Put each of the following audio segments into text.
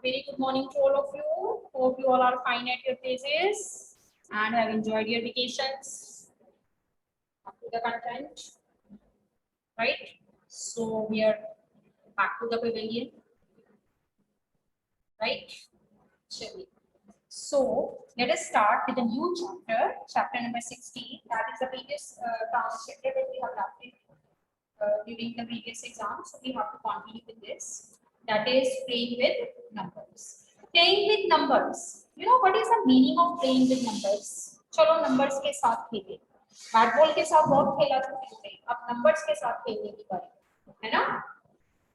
Very good morning to all of you. Hope you all are fine at your places and have enjoyed your vacations. Up to the content, right? So we are back to the pavilion, right? Shall we? So let us start with a new chapter, chapter number 16. That is the previous chapter that we have done during the previous exam. So we have to continue with this. That is playing with numbers. Playing with numbers. You know what is the meaning of playing with numbers? चलो numbers के साथ खेलें. Bat ball के साथ बहुत खेला था अब numbers के साथ खेलने की बारी है ना.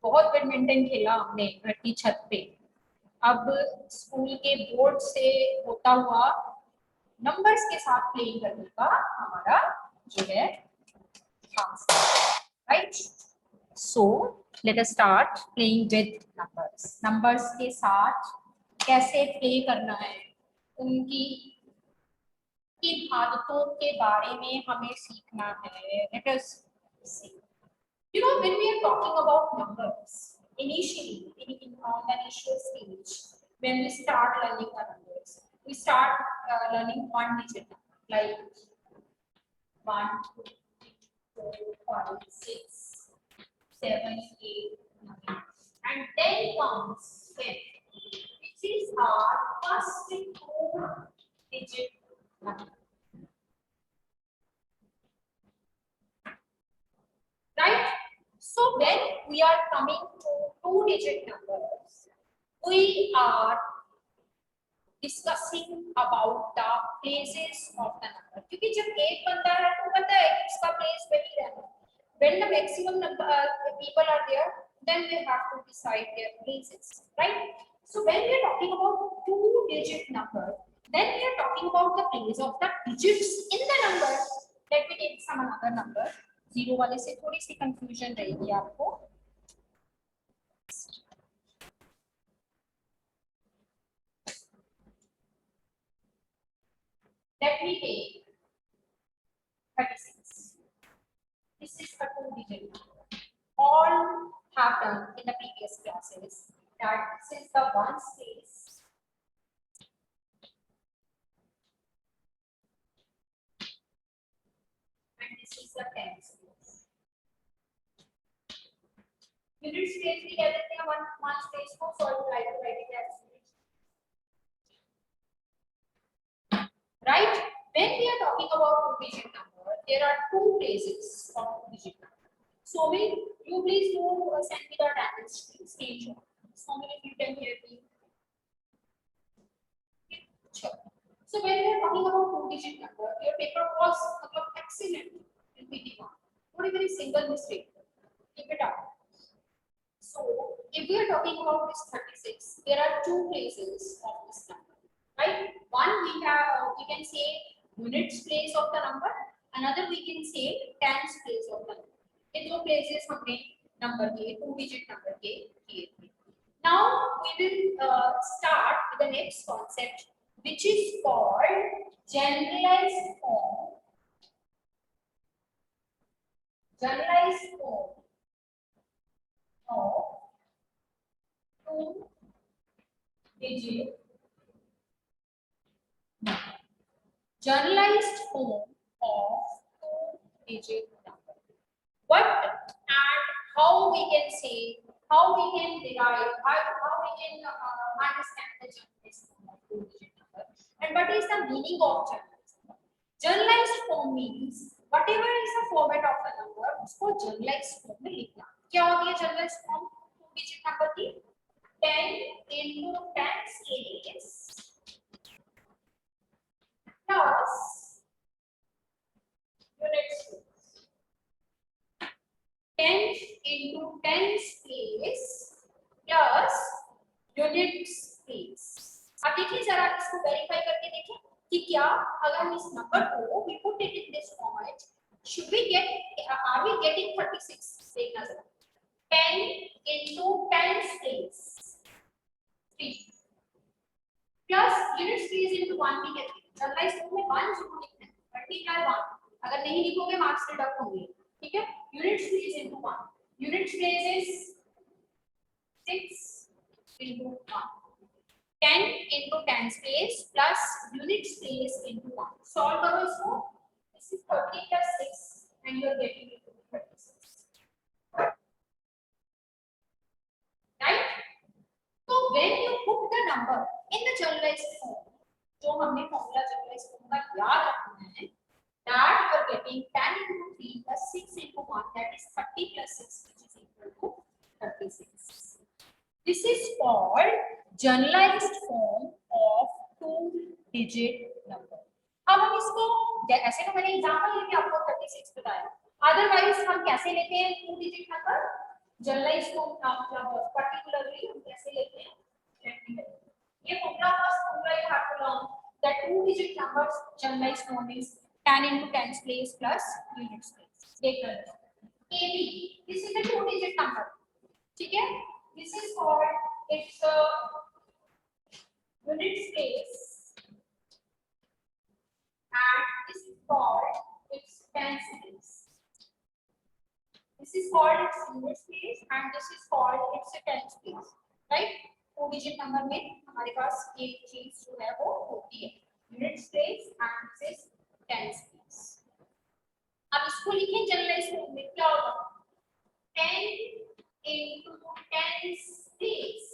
बहुत बैडमिंटन खेला हमने घर की छत पे. अब स्कूल के बोर्ड से होता हुआ नंबर्स के साथ प्ले करने का हमारा जो है right. So let us start playing with numbers. Numbers के साथ कैसे प्ले करना है, उनकी किन आदतों के बारे में हमें सीखना है. Let us see. You know, when we are talking about numbers, initially, on the initial stage, when we start learning the numbers, we start learning one digit number, like 1, 2, 3, 4, 5, 6, 7, 8, 9. And then comes 10, which is our first 2-digit number. Right? So when we are coming to 2-digit numbers, we are discussing about the places of the number. क्योंकि जब एक बंदा है तो पता है इसका place वही रहना. When the maximum number people are there, then we have to decide their places, right? So when we are talking about 2-digit number, then we are talking about the place of the digits in the number. Let me take some another number. 0 वाले से थोड़ी सी confusion रहेगी आपको. Let me take 36. This is a 2-digit number. All have done in the previous classes that since the ones place and this is the tens place. Unit space भी कह देते हैं one space को, so I would like to write it as unit. Right? When we are talking about 2-digit number, there are 2 places of 2-digit number. So will you please do send me the attendance screenshot. So many of you can hear me. Sure. So when we are talking about 2-digit number, your paper was excellent in PT1. Not even a single mistake. Keep it up. So if we are talking about this 36, there are 2 places of this number, right? One we can say units place of the number, another we can say tens place of the number. In 2 places हमने number के 2-digit number के किए थे. Now we will start with the next concept, which is called generalized form. Generalized form of 2-digit number. Generalized form of 2-digit number. What and how we can say, how we can derive, how we can understand the generalized form of 2-digit number, and what is the meaning of generalized form. Generalized form means whatever is the format of the number, उसको generalized form में लिखना. क्या होती है generalized form 2-digit number की? 10 into 10's place plus units place. 10 into 10's place plus units place. अब देखिए जरा इसको वेरीफाई करके देखें कि क्या अगर हम इस नंबर को we put it in this format, should we get, are we getting 36? देखना जरा. 10 into 10's place 3 plus units place into 1 भी कहते हैं. जनरलाइज्ड फॉर्म में 1 जरूर लिखना है. मल्टीप्लाई 1. अगर नहीं लिखोगे मार्क्स डिडक्ट होंगे. ठीक है. units place into 1. units place is 6 into 1. 10 into 10 place plus units place into 1. Solve करो इसको. This is 30 plus 6 and you are getting it to be 36. Right? So when you put the number in the generalized form, जो हमने formula generalized form का याद रखना है, that you are getting 10 into 3 plus 6 into 1, that is 30 plus 6, which is equal to 36. This is called generalized form of two-digit number. अब हम इसको ऐसे तो मैंने एग्जांपल लेके आपको 36 बताया. अदरवाइज हम कैसे लेते हैं two digit number? Generalized form मतलब पर्टिकुलरली हम कैसे लेते हैं? ये formula first formula you have to learn that two digit numbers generalized form is 10 into 10s place plus units place. देख लो. AB, this is a two digit number. ठीक है? This is called its units place and this is called its tens place. This is called its units place and this is called its tens place. Right? two digit number में हमारे पास एक चीज जो है वो होती है units place and this is tens place. अब इसको लिखें जनरलाइज फॉर्म में क्या होगा? 10 into 10's place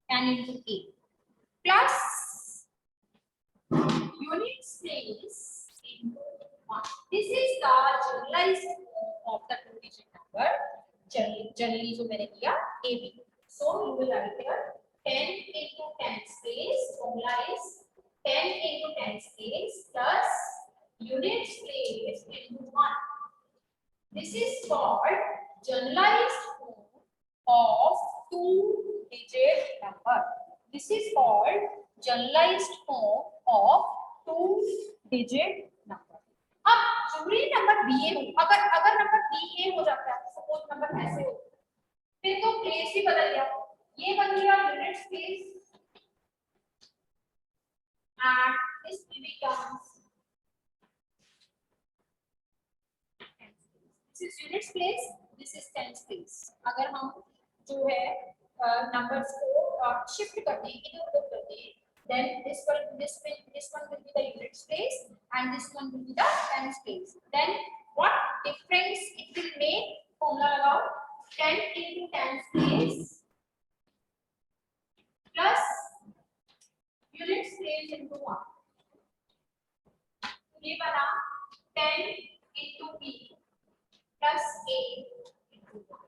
10 into 8 plus units place into 1. This is the generalized form of the two digit number. Generally जो मैंने किया AB. So you will write here 10 into 10's place. Formula is 10 into 10's place plus units place into 1. This is called generalized form of two-digit number. This is called generalized form of two-digit number. अब जरूरी number BA हो. अगर number BA हो जाता है, suppose number ऐसे हो, फिर तो प्लेस ही बदल गया. ये बन गया units place and this will becomes this is units place, this is tens place. अगर हम जो है numbers को shift कर दें, इधर-उधर कर दें, then this one will be the units place and this one will be the tens place. Then what difference it will make? Formula लगाओ 10 into tens place plus units place into 1. ये बना 10 into B plus A into 1.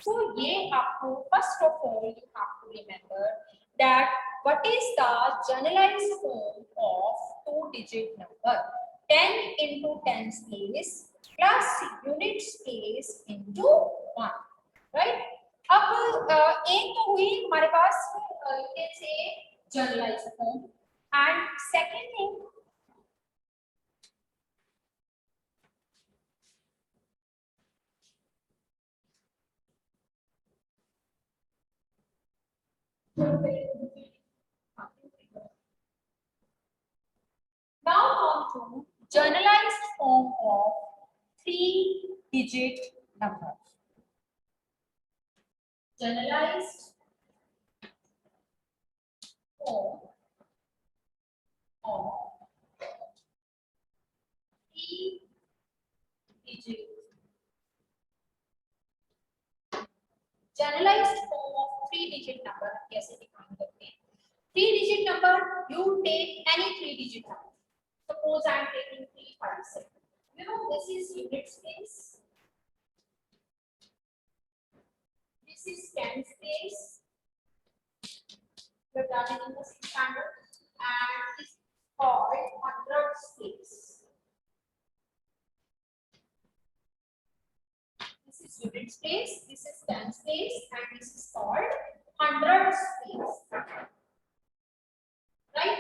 So ये आपको first of all you have to remember that what is the generalized form of two-digit number? 10 into 10's place plus units place into 1, right? अब एक तो हुई हमारे पास ये से generalized form and second thing now on to generalized form of three-digit number. Generalized form of three-digit. Generalized form of three-digit number कैसे define करते हैं? Three-digit number you take any three-digit number. Suppose I am taking 357. You know this is units place. This is tens place. We have done it in the 6th standard and this is called hundreds place. This is units place, this is tens place, and this is called hundreds place. Right?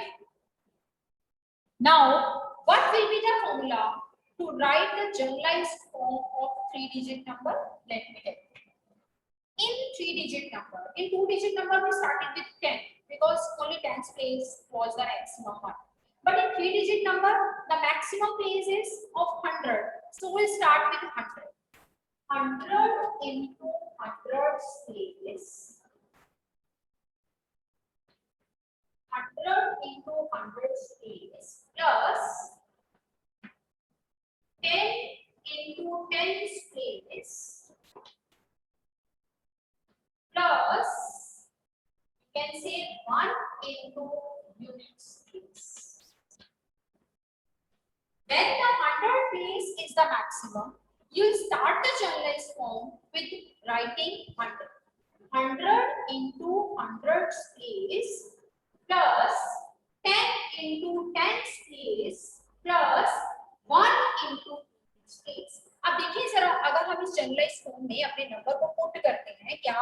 Now, what will be the formula to write the generalized form of three-digit number? Let me tell you. In three-digit number, in two-digit number, we started with 10 because only tens place was the maximum one. But in three-digit number, the maximum place is of 100. So we'll start with 100. 100 into hundreds place into 100 space plus 10 into 10 space plus you can say 1 into unit space. When the 100 place is the maximum, you will start the generalized form with writing 100. 100 into 100 space plus 10 into 10 space plus 1 into space. अब देखिए जरा, अगर हम इस generalise form में अपने number को put करते हैं, क्या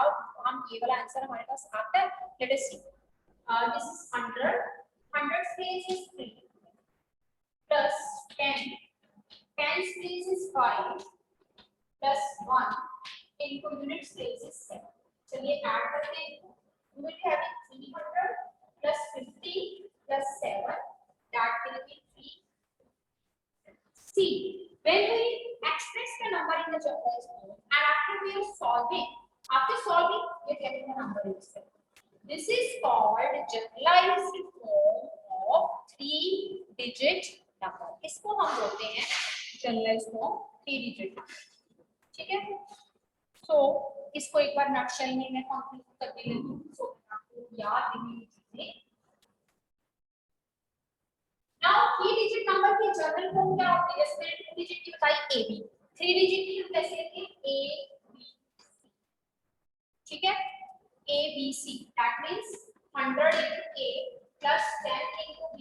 हम ये वाला आंसर हमारे पास आता है? Let us see. This is 100. 100 space is 3 plus 10. 10 space is 5 plus 1 into unit space is 7. चलिए ऐड करते हैं. We will have 300 plus 50 plus 7, that will be 3. See, when we express the number in the generalized form and after we are solving, after solving we are getting the number itself. This is called generalized form of 3-digit number. इसको हम बोलते हैं generalized form 3-digit number. ठीक है? So इसको एक बार नक्शल में मैं कंप्लीट कर देती हूँ. सो आपको याद रखनी चीजें. Now 3-digit number की जनरल फॉर्म क्या होती है? जैसे मैंने 2-digit की बताई AB. 3-digit की हम कैसे लिखते हैं? ABC. ठीक है? ABC. That means 100 into A plus 10 into B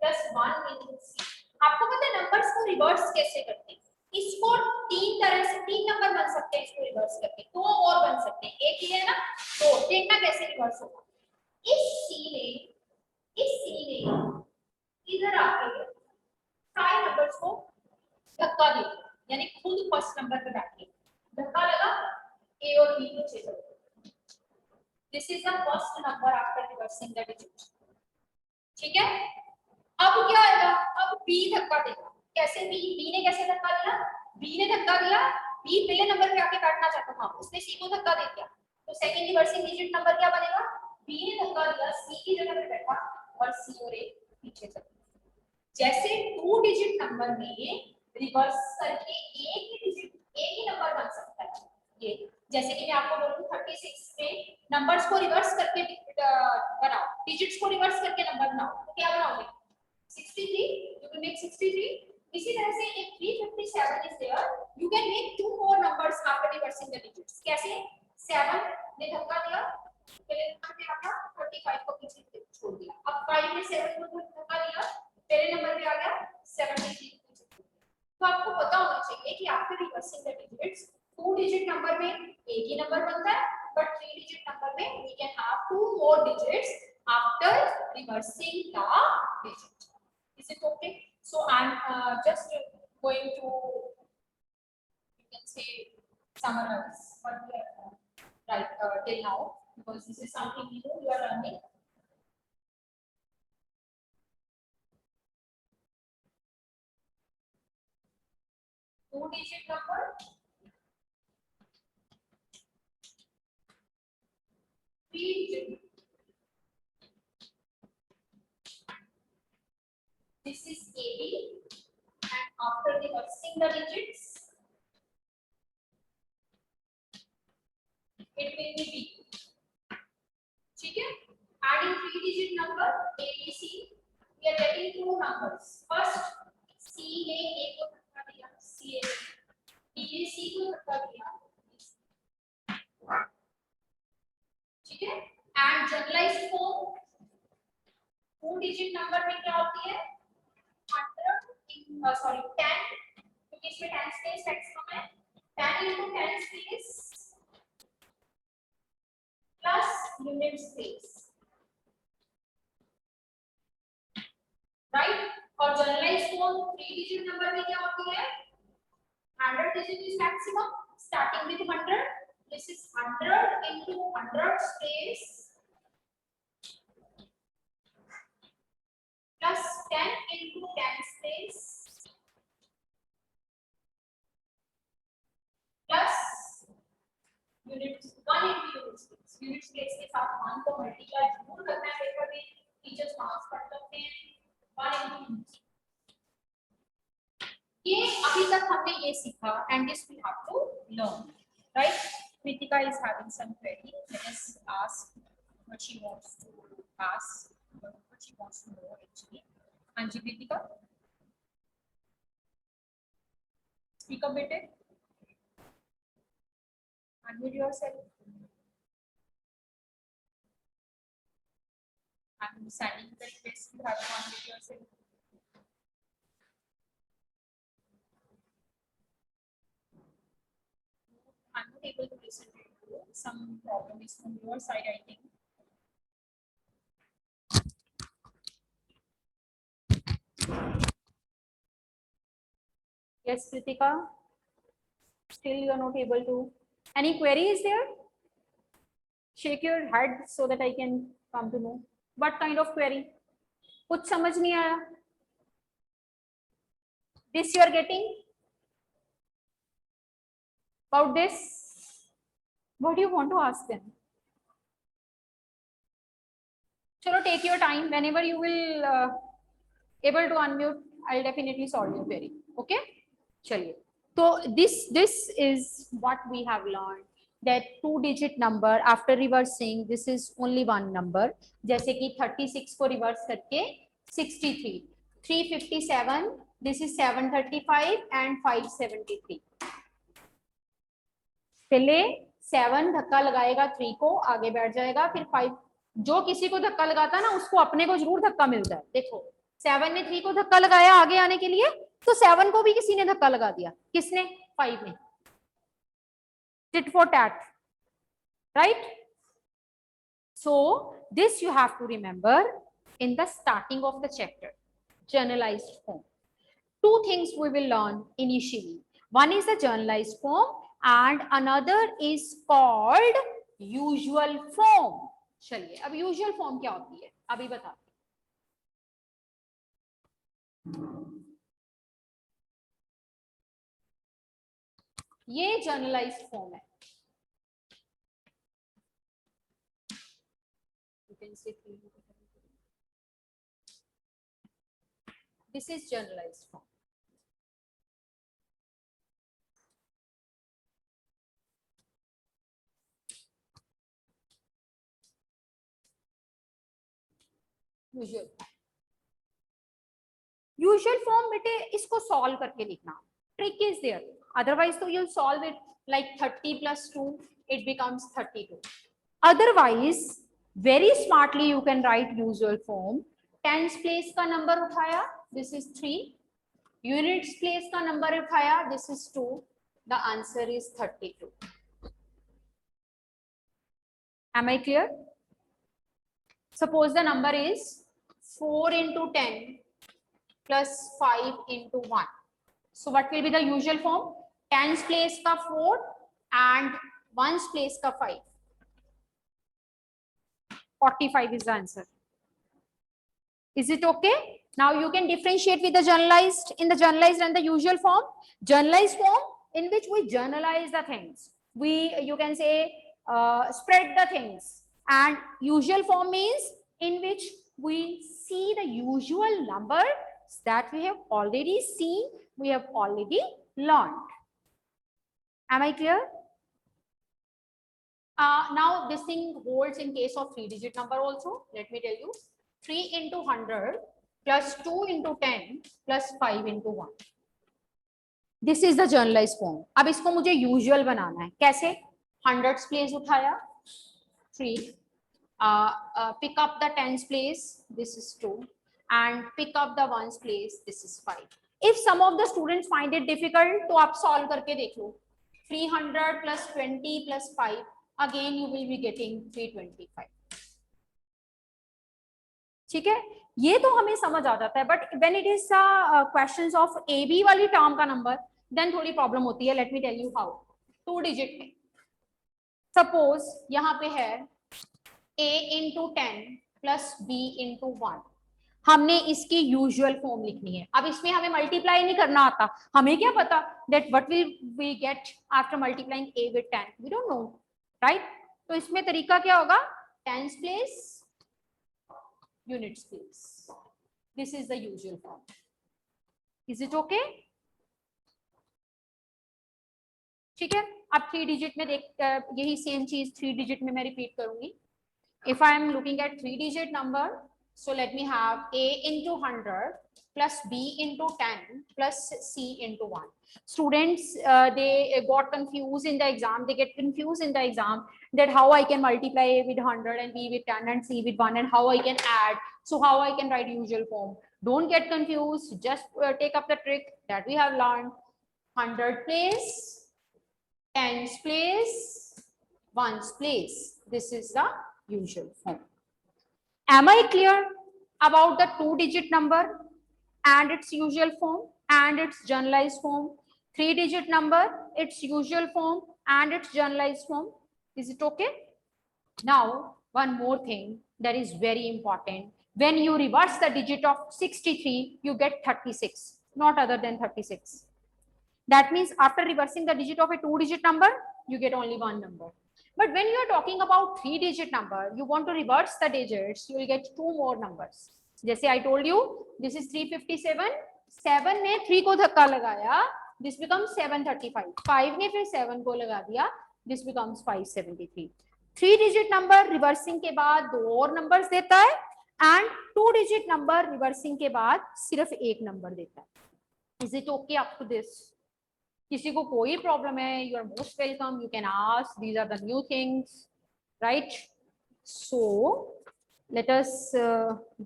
plus 1 into C. आपको पता है नंबर्स को रिवर्स कैसे करते हैं? इसको तीन तरह से 3 नंबर बन सकते हैं इसको रिवर्स करके. 2 और बन सकते हैं. एक ही है ना, तो देखना कैसे रिवर्स होगा. इस C ने इधर आके सारे नंबर्स को धक्का दे, यानी खुद फर्स्ट नंबर पे बैठे. धक्का लगा, A और B को चेक करो. This is the first number after reversing the digit. ठीक है? अब क्या आएगा? अब B धक्का देगा. कैसे? B ने कैसे धक्का दिया? B ने धक्का दिया. B पहले नंबर पे आके बैठना चाहता था, उसने C को धक्का दे दिया. तो सेकंड रिवर्सिंग डिजिट नंबर क्या बनेगा? B ने धक्का दिया, C की जगह पे बैठा और C और A पीछे चल. जैसे 2-digit नंबर में रिवर्स करके एक ही नंबर बन सकता है. ये जैसे कि मैं आपको बोलूं 36 में नंबर्स को रिवर्स करके बनाओ, डिजिट्स को रिवर्स करके नंबर बनाओ, तो क्या बनाओगे? 63. You can make 63. इसी तरह से if 357 is there, you can make 2 more numbers after reversing the digits. कैसे? 7 ने धक्का दिया, पहले नंबर पे आया, 35 को पीछे छोड़ दिया. अब 5 ने 7 को धक्का दिया, पहले नंबर पे आ गया 73. तो आपको पता होना चाहिए कि after reversing the digits 2-digit number में एक ही नंबर बनता है, बट 3-digit नंबर में we can have 2 more digits after reversing the digit. Is it okay? So I'm just going to, you can say, summarize what we have done right till now, because this is something new you are learning. Two-digit number, three-digit. This is AB, and after reversing the digits, it will be B. ठीक है? Adding 3-digit number ABC, we are getting 2 numbers. First, C ने A को धक्का दिया, C B ने C को धक्का दिया. ठीक है? And generalized form 2-digit number में क्या होती है? 10, क्योंकि इसमें 10 स्पेस मैक्सिमम है. 10 into 10 space plus unit space, right? और जनरलाइज्ड फॉर्म 3-digit नंबर में क्या होती है? 100 digit is maximum, starting with 100. This is 100 into 100 space plus 10 into 10 space plus unit 1 into unit space. Unit space के साथ 1 को multiply जरूर करना है पेपर में, टीचर्स मार्क्स पर अभी तक हमने ये सीखा and this we have to learn, right? Kritika is having some query, let us ask what she wants to ask, what she wants to know actually. हाँ जी कृतिका, स्पीक अप बेटे, unmute yourself. I'm sending the request to have to unmute yourself. I'm not able to listen to you. Some problem is from your side, I think. Yes, Kritika. Still, you are not able to. Any query is there? Shake your head so that I can come to know. What kind of query? कुछ समझ नहीं आया. This you are getting? About this? What do you want to ask them? Chalo, take your time. Whenever you will able to unmute, I'll definitely solve your query. Okay? Chaliye. So this is what we have learned, that 2-digit number after reversing this is only one number. जैसे कि 36 को reverse करके 63, 357, this is 735 and 573. पहले 7 धक्का लगाएगा 3 को, आगे बैठ जाएगा, फिर 5. जो किसी को धक्का लगाता है ना उसको अपने को जरूर धक्का मिलता है. देखो 7 ने 3 को धक्का लगाया आगे आने के लिए, तो 7 को भी किसी ने धक्का लगा दिया. किसने? 5 ने. tit for tat, right? So this you have to remember in the starting of the chapter. Generalized form. Two things we will learn initially. One is the generalized form and another is called usual form. चलिए अब usual form क्या होती है अभी बताते हैं. ये generalised form है. This is generalized form. Usual form बेटे इसको सॉल्व करके लिखना. ट्रिक इज देयर, अदरवाइज तो you'll solve it like 30 plus 2 it becomes 32. Otherwise very smartly you can write usual form. Tens place का नंबर उठाया, this is 3. Units place का number उठाया, this is 2. The answer is 32. Am I clear? Suppose the number is 4 into 10 plus 5 into 1. So what will be the usual form? Tens place का 4 and ones place का 5. 45 is the answer. Is it okay? Now you can differentiate with the generalized, in the generalized and the usual form. Generalized form in which we generalize the things. You can say spread the things. And usual form means in which we see the usual number that we have already seen, we have already learned. Am I clear? Now this thing holds in case of 3-digit number also. Let me tell you, 3 into 100 plus 2 into 10 plus 5 into 1. This is the generalized form. अब इसको मुझे usual बनाना है. कैसे? Hundreds place उठाया 3, pick up the tens place, this is 2, and pick up the ones place, this is 5. If some of the students find it difficult, तो आप solve करके देख लो. 300 plus 20 plus 5, again you will be getting 325. ठीक है, ये तो हमें समझ आ जाता है. But when it is questions of A B वाली टर्म का नंबर, देन थोड़ी प्रॉब्लम होती है. Let me tell you how. 2 digit में सपोज यहाँ पे है a into 10 प्लस b into 1. हमने इसकी यूजुअल फॉर्म लिखनी है. अब इसमें हमें मल्टीप्लाई नहीं करना आता. हमें क्या पता that what will we get after multiplying a with 10? We don't know, right? तो इसमें तरीका क्या होगा? Tens place, units place. This is the usual form. Is it okay? ठीक है, अब 3 डिजिट में देख यही सेम चीज 3 डिजिट में मैं रिपीट करूंगी. If I am looking at 3-digit number, so let me have A into 100 plus B into 10 plus C into 1. Students, they got confused in the exam. They get confused in the exam that how I can multiply A with 100 and B with 10 and C with 1 and how I can add. So how I can write usual form. Don't get confused. Just take up the trick that we have learned. 100 place, 10s place, 1s place. This is the usual form. Am I clear about the 2-digit number and its usual form and its generalized form? 3-digit number, its usual form and its generalized form. Is it okay? Now, one more thing that is very important. When you reverse the digit of 63, you get 36, not other than 36. That means after reversing the digit of a 2-digit number, you get only one number. But when you are talking about 3-digit number, you want to reverse the digits, you will get 2 more numbers. जैसे I told you, this is 357. 7 ने 3 को धक्का लगाया, this becomes 735. 5 ने फिर 7 को लगा दिया, this becomes 573. 3-digit number reversing के बाद 2 और numbers देता है, and 2-digit number reversing के बाद सिर्फ एक number देता है. Is it okay up to this? किसी को कोई प्रॉब्लम है, you are most welcome, you can ask, these are the new things, right? So let us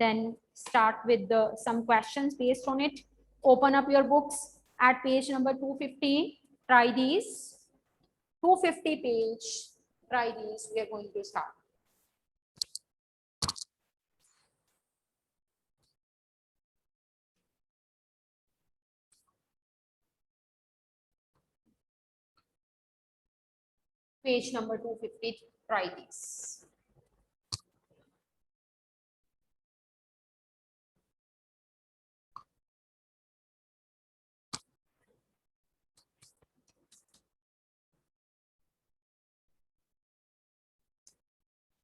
then start with some questions based on it. Open up your books at page number 250. Try these. 250 page. Try these. We are going to start. Page number 250. Try these.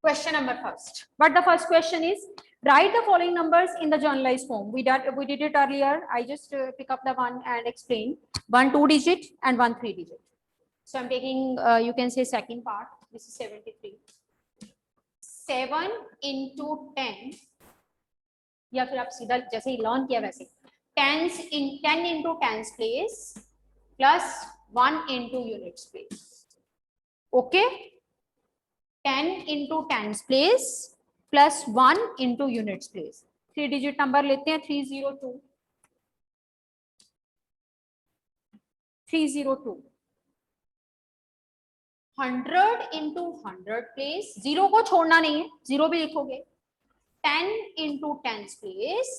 Question number first. But the first question is, write the following numbers in the generalized form. We did it earlier. I just pick up the one and explain. 1 2-digit and 1 3-digit. So I'm taking, you can say second part. This is 73. 7 into 10. या फिर आप सीधा जैसे ही learn किया वैसे 10 into tens place plus 1 into units place. Okay. 10 into tens place plus 1 into units place. 3-digit number लेते हैं 302. 302. 100 into 100 place. 0 को छोड़ना नहीं है, 0 भी लिखोगे. 10 into tens place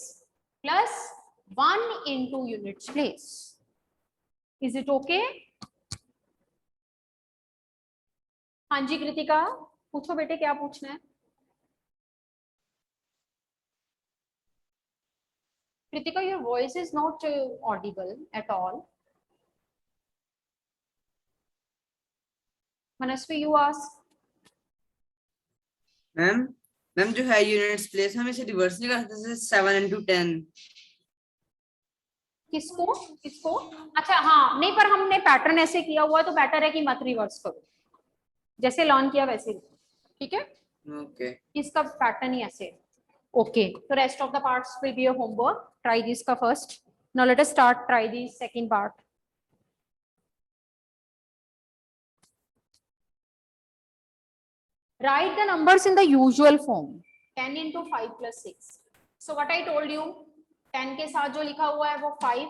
plus 1 into units place. Is it okay? हाँ जी कृतिका, पूछो बेटे क्या पूछना है. Kritika, your voice is not audible at all. Manasvi, you ask. Ma'am जो है यूनिट्स प्लेस हम इसे रिवर्स नहीं कर सकते, जैसे 7 into 10. किसको किसको? अच्छा हाँ, नहीं पर हमने पैटर्न ऐसे किया हुआ तो बेटर है कि मत रिवर्स करो, जैसे लर्न किया वैसे. ठीक है, ओके. इसका पैटर्न ही ऐसे. ओके, तो rest of the parts will be your homework. Try this का first. Now let us start try this second part. Write the numbers in the usual form. 10 into 5 plus 6. So what I told you, 10 के साथ जो लिखा हुआ है वो 5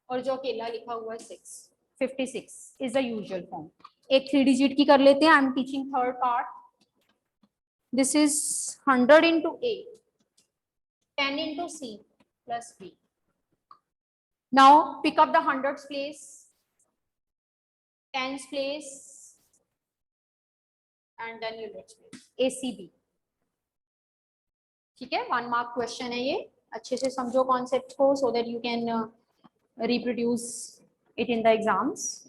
और जो अकेला लिखा हुआ है 6. 56 is the usual form. एक 3-digit की कर लेते हैं. I am teaching third part. This is 100 into A, 10 into C plus B. Now pick up the hundreds place, tens place, and then units place. ACB. ठीक है, 1 mark question है ये. अच्छे से समझो कॉन्सेप्ट को so that you can reproduce it in the exams.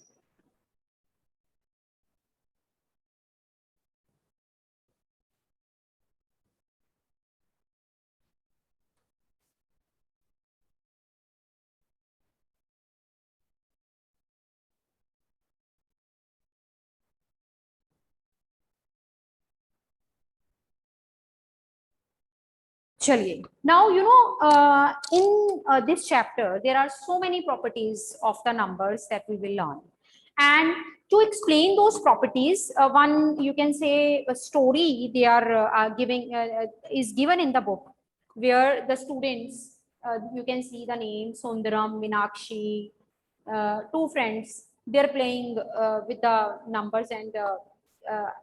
चलिए, now you know in this chapter there are so many properties of the numbers that we will learn, and to explain those properties, one you can say a story they are giving is given in the book, where the students, you can see the name Sundaram, Minakshi, two friends, they're playing with the numbers and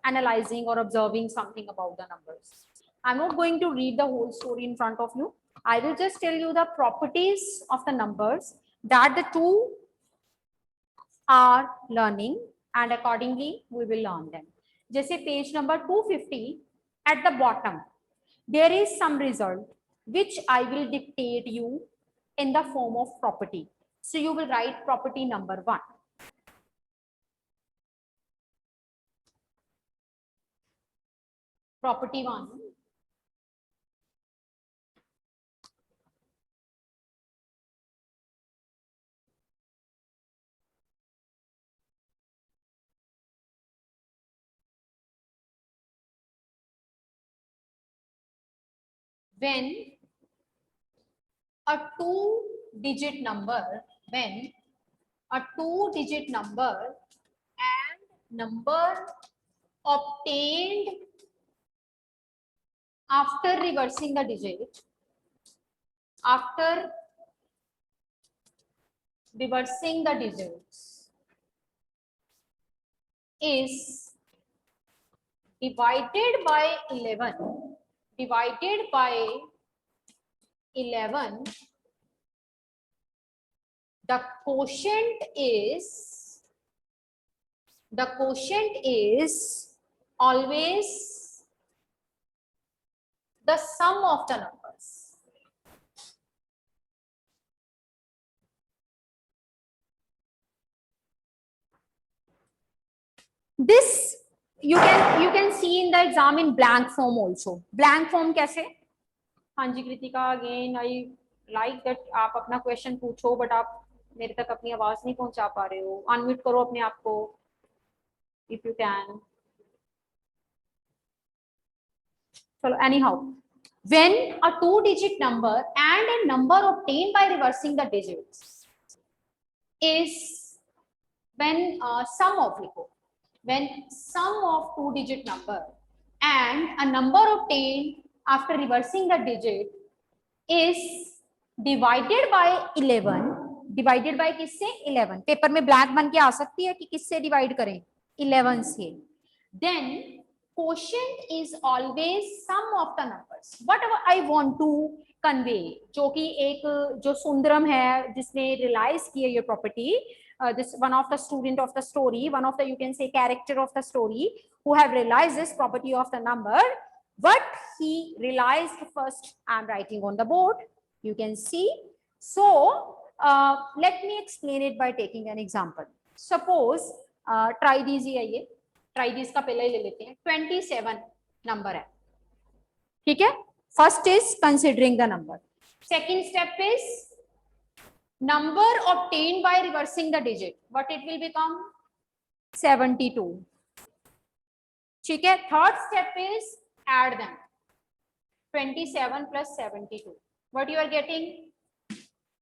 analyzing or observing something about the numbers. I'm not going to read the whole story in front of you. I will just tell you the properties of the numbers that the two are learning, and accordingly we will learn them. जैसे page number 250 at the bottom, there is some result which I will dictate you in the form of property. So you will write property number 1. Property 1. When a two-digit number, when a two-digit number and number obtained after reversing the digit, after reversing the digits, is divided by 11, divided by 11, the quotient is always the sum of the numbers. This you can see in the exam in blank form also. Blank form कैसे? हाँ जी Kritika, again I like that आप अपना question पूछो, but आप मेरे तक अपनी आवाज नहीं पहुंचा पा रहे हो. अनम्यूट करो अपने आप को इफ यू कैन. चलो, anyhow, when a two-digit number and a number obtained by reversing the digits is when sum of two-digit number and a number obtained after reversing the digit is divided by 11. Divided by किससे? 11. Paper में black बन के आ सकती है कि किससे divide करें? 11 से. Then quotient is always sum of the numbers. Whatever I want to convey, जो कि एक जो सुंदरम है जिसने रियलाइज किया ये property, this one of the student of the story, one of the you can say character of the story who have realized this property of the number, what he realized first I'm writing on the board, you can see. So let me explain it by taking an example. Suppose try these ये try these का पहले ही ले लेते हैं. 27 number है, ठीक है. First is considering the number. Second step is number obtained by reversing the digit. What it will become? 72. ठीक है. Third step is add them. 27 plus 72. What you are getting?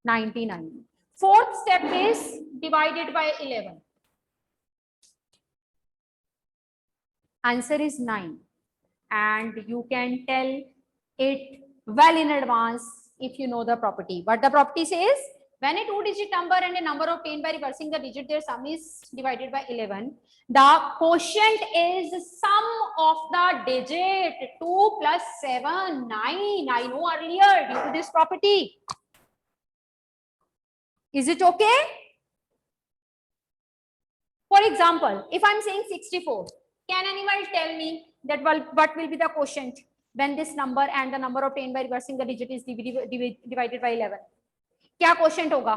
99. Fourth step is divided by 11. Answer is 9, and you can tell it well in advance if you know the property. But the property says when a two-digit number and a number obtained by reversing the digit, their sum is divided by 11. The quotient is sum of the digit. 2 plus 7, 9. I know earlier due to this property. Is it okay? For example, if I'm saying 64, can anyone tell me that what will be the quotient when this number and the number obtained by reversing the digit is divided by 11? क्या quotient होगा?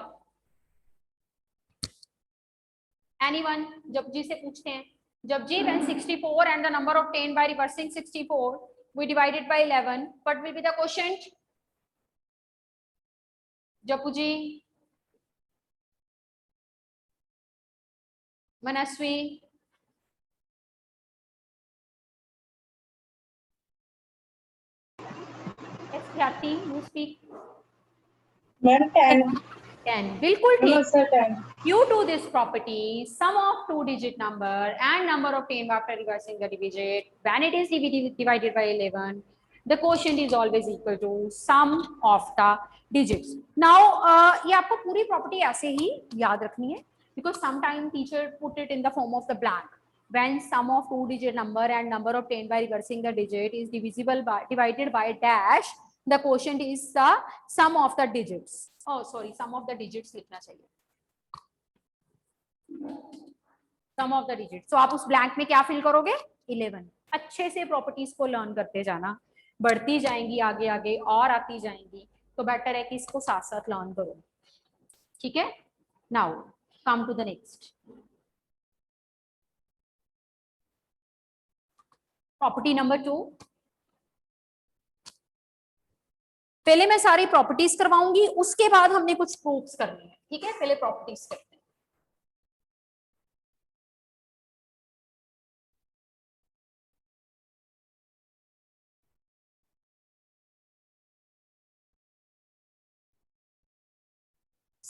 Anyone? जब जी से पूछते हैं, जब जी when 64 and the number obtained by reversing 64 we divided by 11, what will be the quotient? जपू जी, मनस्वी, ख्याति you speak. Ma'am 10 10 बिल्कुल ठीक। Sir 10 Due to this property, sum of two-digit number and number obtained after reversing the digit, when it is divided by 11, the quotient is always equal to sum of the digits. Now, ये आपको पूरी property ऐसे ही याद रखनी है, because sometime teacher put it in the form of the blank. When sum of two-digit number and number obtained by reversing the digit is divided by dash, the quotient is the sum of the digits. Oh, sorry, sum of the digits लिखना चाहिए. सम of the digit. तो आप उस blank में क्या fill करोगे? 11. अच्छे से प्रॉपर्टीज को लर्न करते जाना, बढ़ती जाएंगी आगे आगे और आती जाएंगी, तो बेटर है कि इसको साथ साथ लर्न करो. ठीक है. Now come to the next property number 2. पहले मैं सारी प्रॉपर्टीज करवाऊंगी, उसके बाद हमने कुछ प्रूफ्स करने हैं. ठीक है, पहले प्रॉपर्टीज करते हैं.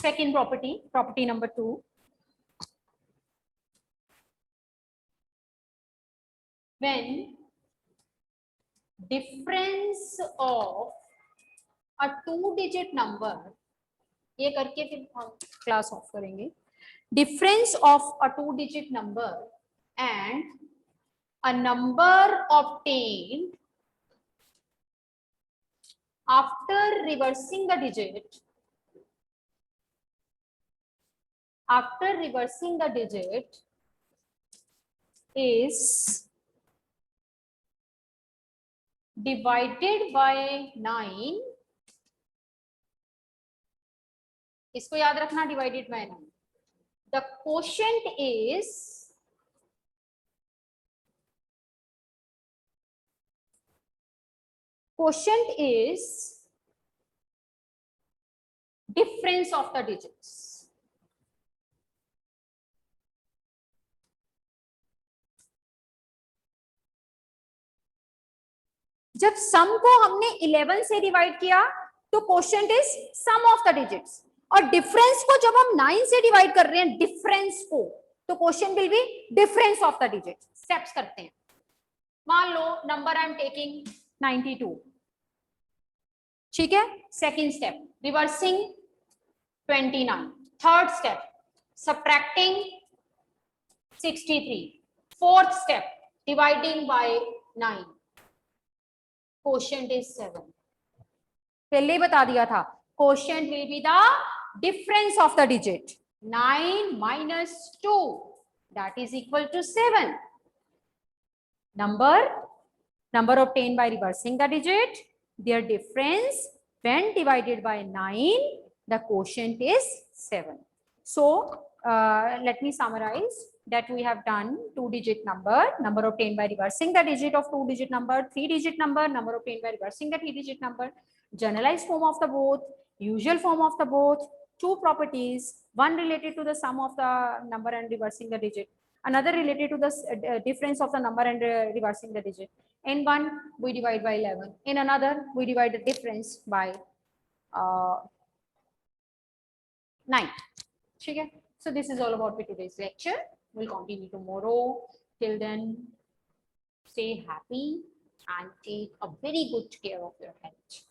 Second property, property number 2. When difference of a two-digit number, ये करके फिर हम क्लास ऑफ करेंगे. Difference of a two-digit number and a number obtained after reversing the digit. After reversing the digit is divided by 9. इसको याद रखना, divided by 9. The quotient is difference of the digits. जब सम को हमने 11 से divide किया तो quotient is sum of the digits, और डिफरेंस को जब हम 9 से डिवाइड कर रहे हैं डिफरेंस को, तो quotient will be difference of the digits. Steps करते हैं. मान लो नंबर आई एम टेकिंग 92. ठीक है. Second step reversing 29. Third step subtracting 63. Fourth step dividing by 9. quotient is 7. पहले ही बता दिया था, quotient will be the difference of the digit. 9 minus 2, that is equal to 7. Number obtained by reversing the digit, their difference when divided by 9, the quotient is 7. So let me summarize that we have done two-digit number obtained by reversing the digit of two-digit number, three-digit number obtained by reversing the three-digit number, generalized form of the both, usual form of the both, two properties, one related to the sum of the number and reversing the digit, another related to the difference of the number and reversing the digit. In one, we divide by 11. In another, we divide the difference by 9. Okay? So this is all about today's lecture. We'll continue tomorrow. Till then, stay happy and take a very good care of your health.